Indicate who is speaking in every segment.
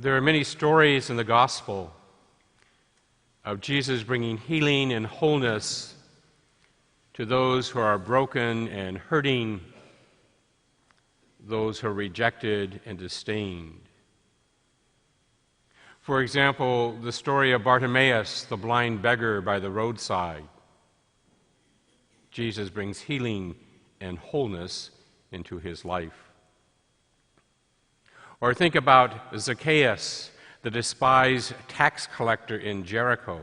Speaker 1: There are many stories in the gospel of Jesus bringing healing and wholeness to those who are broken and hurting, those who are rejected and disdained. For example, the story of Bartimaeus, the blind beggar by the roadside. Jesus brings healing and wholeness into his life. Or think about Zacchaeus, the despised tax collector in Jericho,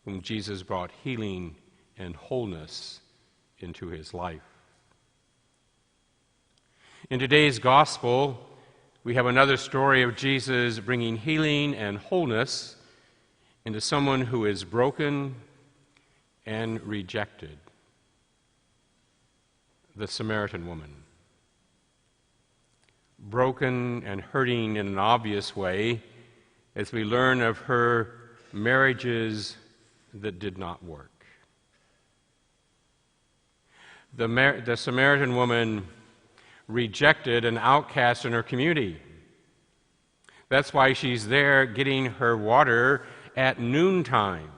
Speaker 1: whom Jesus brought healing and wholeness into his life. In today's gospel, we have another story of Jesus bringing healing and wholeness into someone who is broken and rejected, the Samaritan woman. Broken and hurting in an obvious way as we learn of her marriages that did not work. The Samaritan woman rejected an outcast in her community. That's why she's there getting her water at noontime.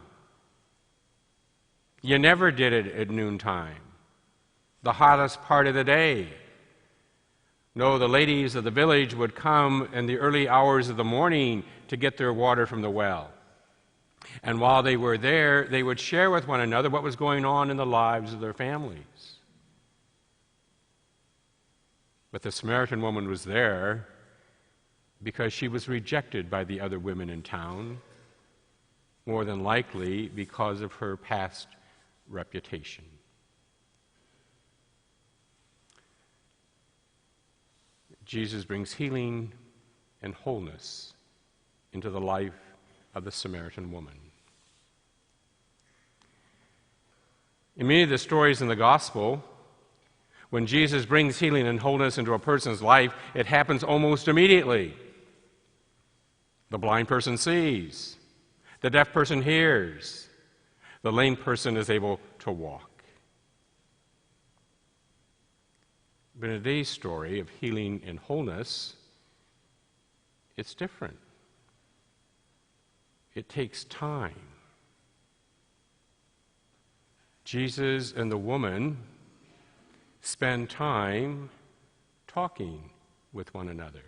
Speaker 1: You never did it at noontime, the hottest part of the day. No, the ladies of the village would come in the early hours of the morning to get their water from the well. And while they were there, they would share with one another what was going on in the lives of their families. But the Samaritan woman was there because she was rejected by the other women in town, more than likely because of her past reputation. Jesus brings healing and wholeness into the life of the Samaritan woman. In many of the stories in the gospel, when Jesus brings healing and wholeness into a person's life, it happens almost immediately. The blind person sees, the deaf person hears, the lame person is able to walk. But in today's story of healing and wholeness, it's different. It takes time. Jesus and the woman spend time talking with one another.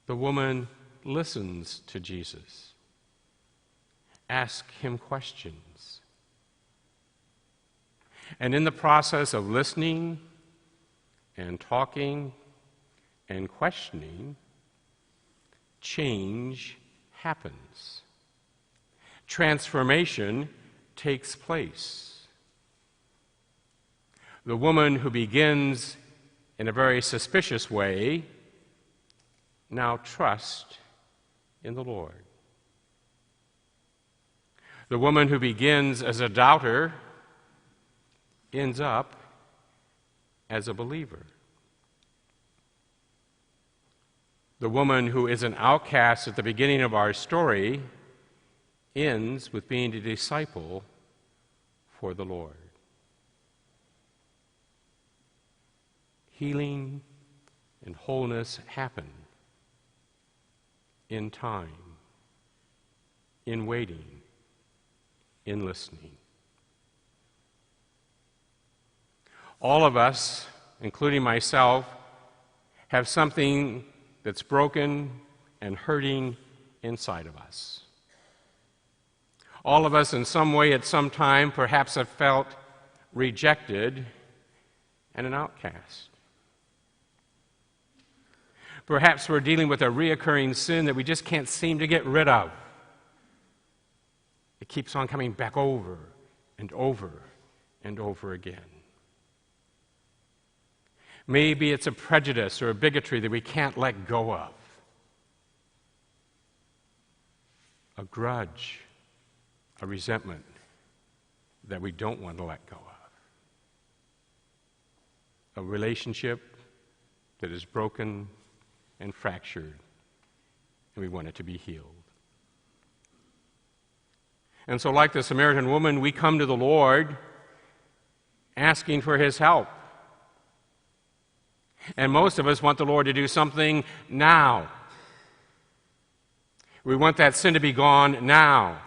Speaker 1: The woman listens to Jesus, asks him questions. And in the process of listening and talking and questioning, change happens. Transformation takes place. The woman who begins in a very suspicious way now trusts in the Lord. The woman who begins as a doubter ends up as a believer. The woman who is an outcast at the beginning of our story ends with being a disciple for the Lord. Healing and wholeness happen in time, in waiting, in listening. All of us, including myself, have something that's broken and hurting inside of us. All of us in some way at some time perhaps have felt rejected and an outcast. Perhaps we're dealing with a reoccurring sin that we just can't seem to get rid of. It keeps on coming back over and over and over again. Maybe it's a prejudice or a bigotry that we can't let go of. A grudge, a resentment that we don't want to let go of. A relationship that is broken and fractured, and we want it to be healed. And so, like the Samaritan woman, we come to the Lord asking for his help. And most of us want the Lord to do something now. We want that sin to be gone now.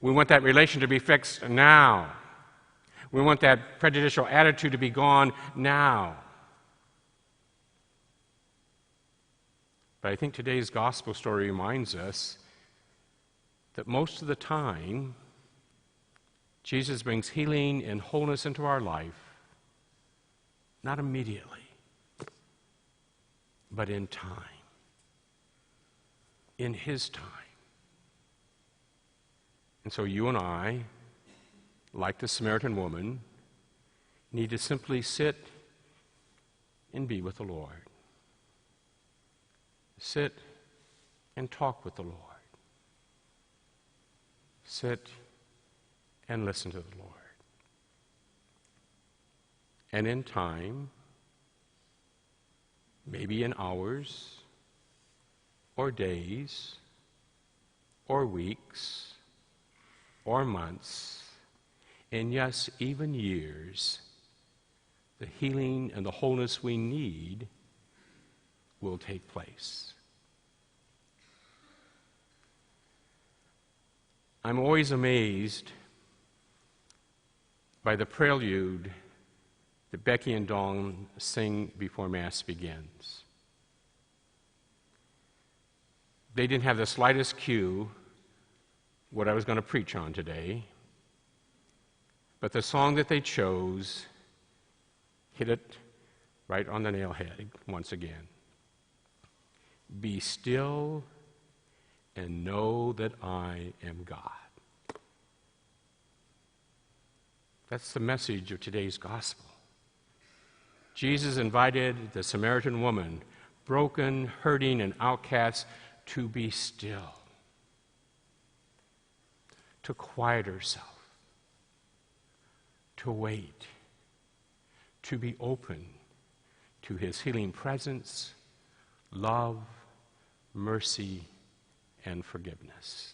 Speaker 1: We want that relation to be fixed now. We want that prejudicial attitude to be gone now. But I think today's gospel story reminds us that most of the time, Jesus brings healing and wholeness into our life, not immediately, but in time, in His time. And so you and I, like the Samaritan woman, need to simply sit and be with the Lord. Sit and talk with the Lord. Sit and listen to the Lord. And in time, maybe in hours, or days, or weeks, or months, and yes, even years, the healing and the wholeness we need will take place. I'm always amazed by the prelude that Becky and Dawn sing before Mass begins. They didn't have the slightest clue what I was going to preach on today, but the song that they chose hit it right on the nail head once again. Be still and know that I am God. That's the message of today's gospel. Jesus invited the Samaritan woman, broken, hurting, and outcast, to be still, to quiet herself, to wait, to be open to His healing presence, love, mercy, and forgiveness.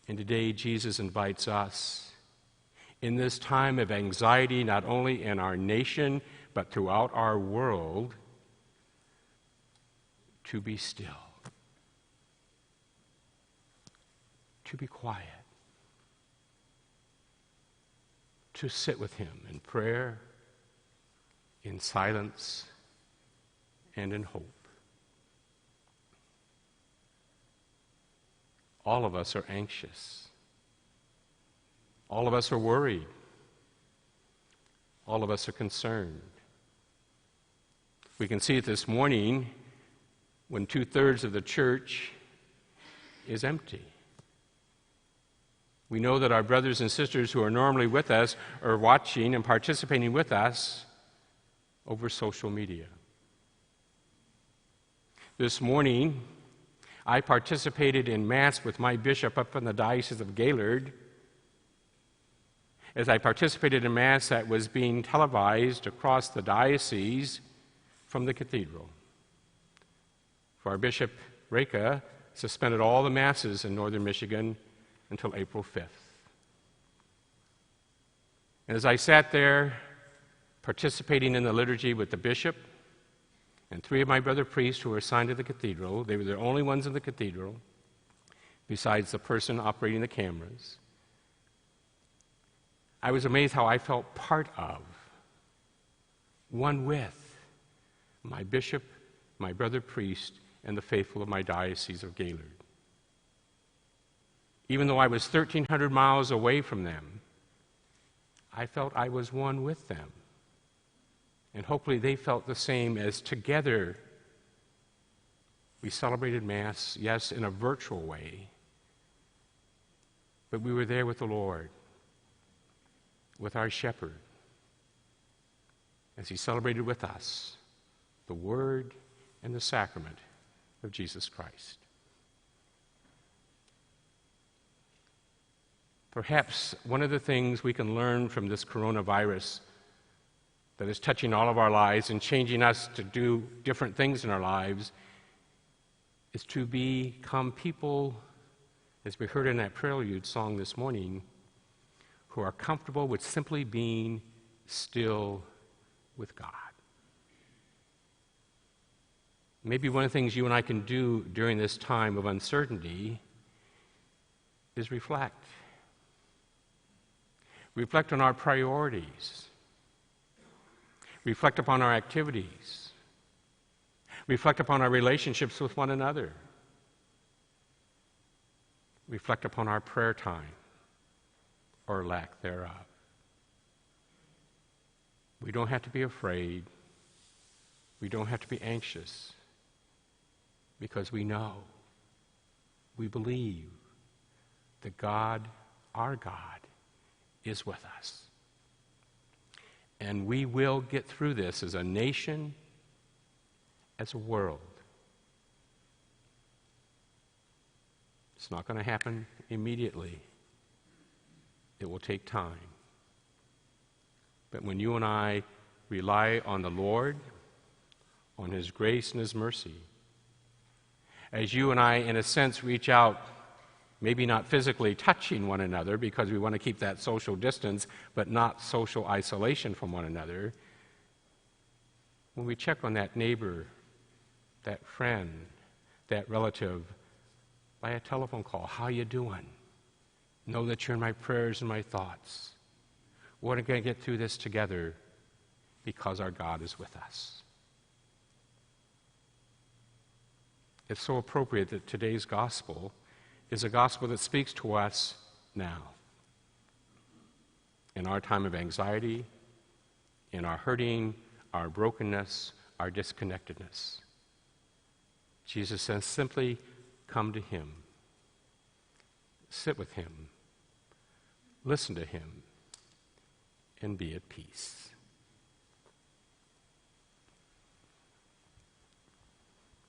Speaker 1: And today, Jesus invites us, in this time of anxiety, not only in our nation, but throughout our world, to be still, to be quiet, to sit with Him in prayer, in silence, and in hope. All of us are anxious. All of us are worried. All of us are concerned. We can see it this morning when 2/3 of the church is empty. We know that our brothers and sisters who are normally with us are watching and participating with us over social media. This morning, I participated in Mass with my bishop up in the Diocese of Gaylord, as I participated in Mass that was being televised across the diocese from the cathedral. For our Bishop Reka suspended all the Masses in northern Michigan until April 5th. And as I sat there participating in the liturgy with the bishop and 3 of my brother priests who were assigned to the cathedral, they were the only ones in the cathedral, besides the person operating the cameras, I was amazed how I felt part of, one with, my bishop, my brother priest, and the faithful of my Diocese of Gaylord. Even though I was 1,300 miles away from them, I felt I was one with them. And hopefully they felt the same, as together we celebrated Mass, yes, in a virtual way, but we were there with the Lord, with our shepherd, as He celebrated with us the Word and the sacrament of Jesus Christ. Perhaps one of the things we can learn from this coronavirus that is touching all of our lives and changing us to do different things in our lives is to become people, as we heard in that prelude song this morning, who are comfortable with simply being still with God. Maybe one of the things you and I can do during this time of uncertainty is reflect. Reflect on our priorities. Reflect upon our activities. Reflect upon our relationships with one another. Reflect upon our prayer time, or lack thereof. We don't have to be afraid. We don't have to be anxious, because we know, we believe that God, our God, is with us. And we will get through this as a nation, as a world. It's not going to happen immediately. It will take time. But when you and I rely on the Lord, on His grace and His mercy, as you and I, in a sense, reach out, maybe not physically touching one another because we want to keep that social distance, but not social isolation from one another, when we check on that neighbor, that friend, that relative, by a telephone call, how you doing? Know that you're in my prayers and my thoughts. We're going to get through this together because our God is with us. It's so appropriate that today's gospel is a gospel that speaks to us now. In our time of anxiety, in our hurting, our brokenness, our disconnectedness. Jesus says, simply come to Him. Sit with Him. Listen to Him. And be at peace.